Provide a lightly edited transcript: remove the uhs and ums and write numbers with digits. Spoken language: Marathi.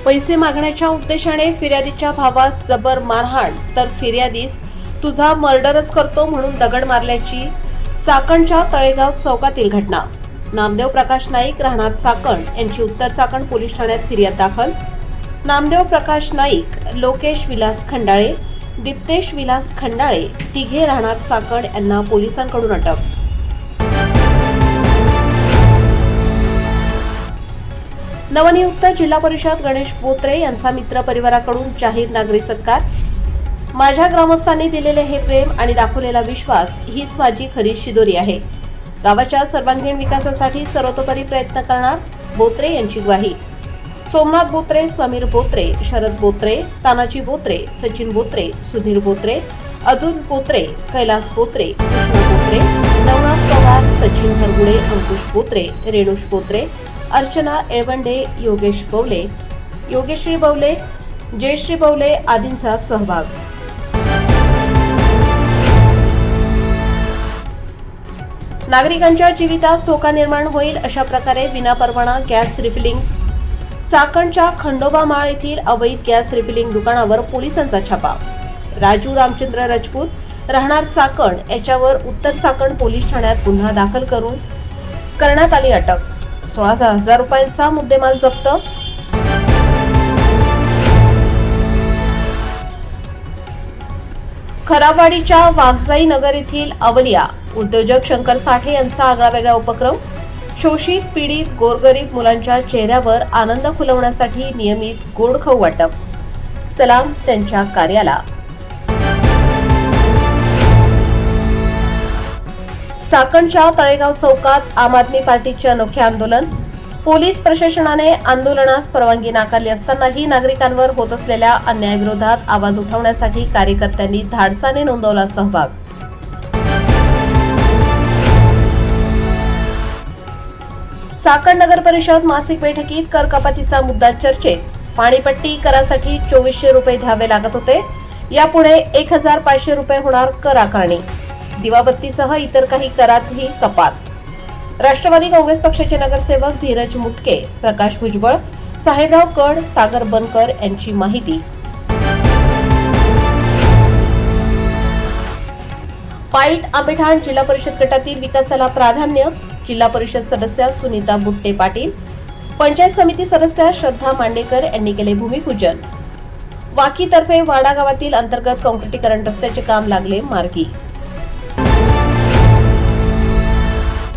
पैसे मागण्याच्या उद्देशाने फिर्यादीच्या भावास जबर मारहाण तर फिर्यादीस तुझा मर्डरच करतो म्हणून दगड मारल्याची चाकणच्या तळेगाव चौकातील घटना। नामदेव प्रकाश नाईक राहणार चाकण यांची उत्तर चाकण पोलीस ठाण्यात फिर्याद दाखल। नामदेव प्रकाश नाईक, लोकेश विलास खंडाळे, दीप्तेश विलास खंडाळे तिघे राहणार चाकण यांना पोलिसांकडून अटक। नवनियुक्त जिल्हा परिषद गणेश बोत्रे यांचा मित्र परिवाराकडून जाहीर नागरी सत्कार। माझ्या ग्रामस्थांनी दिलेले हे प्रेम आणि दाखवलेला विश्वास हीच माझी खरी शिदोरी आहे। गावाच्या सर्वांगीण विकासासाठी सर्वतोपरी प्रयत्न करणार बोत्रे यांची ग्वाही। सोमनाथ बोत्रे, समीर बोत्रे, शरद बोत्रे, तानाजी बोत्रे, सचिन बोत्रे, सुधीर बोत्रे, अतुल बोत्रे, कैलास बोत्रे, कृष्ण बोत्रे, नवनाथ पवार, सचिन हरगुडे, अंकुश बोत्रे, रेणुश बोत्रे, अर्चना एळवंडे, योगेश बवले, योगेश्री बवले, जयश्री बवले आदींचा सहभाग। नागरिकांच्या जीवितास धोका निर्माण होईल अशा प्रकारे विनापरवाना गॅस रिफिलिंग। चाकणच्या खंडोबा माळ येथील अवैध गॅस रिफिलिंग दुकानावर पोलिसांचा छापा। राजू रामचंद्र राजपूत राहणार चाकण याच्यावर उत्तर चाकण पोलीस ठाण्यात गुन्हा दाखल करून करण्यात आली अटक। 16,000 रुपयांचा मुद्देमाल जप्त। खराबवाडीच्या वाघजाई नगर येथील अवलिया उद्योजक शंकर साठे यांचा आगळावेगळा उपक्रम। शोषित, पीडित, गोरगरीब मुलांच्या चेहऱ्यावर आनंद फुलवण्यासाठी नियमित गोड खाऊ वाटप। सलाम त्यांच्या कार्याला। चाकणच्या तळेगाव चौकात आम आदमी पार्टीचे अनोखे आंदोलन। पोलीस प्रशासनाने आंदोलनास परवानगी नाकारली असतानाही नागरिकांवर होत असलेल्या अन्यायाविरोधात आवाज उठवण्यासाठी कार्यकर्त्यांनी धाडसाने नोंदवला सहभाग। चाकण नगर परिषद मासिक बैठकीत कर कपातीचा मुद्दा चर्चेत। पाणीपट्टी करासाठी 2400 रुपये द्यावे लागत होते, यापुढे 1500 रुपये होणार कर आकारणी। दिवाबत्तीसह इतर काही करातही कपात। राष्ट्रवादी काँग्रेस पक्षाचे नगरसेवक धीरज मुटके, प्रकाश भुजबळ, साहेबराव कड, सागर बनकर यांची माहिती। पाईट आंबेठाण जिल्हा परिषद गटातील विकासाला प्राधान्य। जिल्हा परिषद सदस्या सुनीता बुट्टे पाटील, पंचायत समिती सदस्या श्रद्धा मांडेकर यांनी केले भूमिपूजन। वाकीतर्फे वाडा गावातील अंतर्गत काँक्रिटीकरण रस्त्याचे काम लागले मार्गी।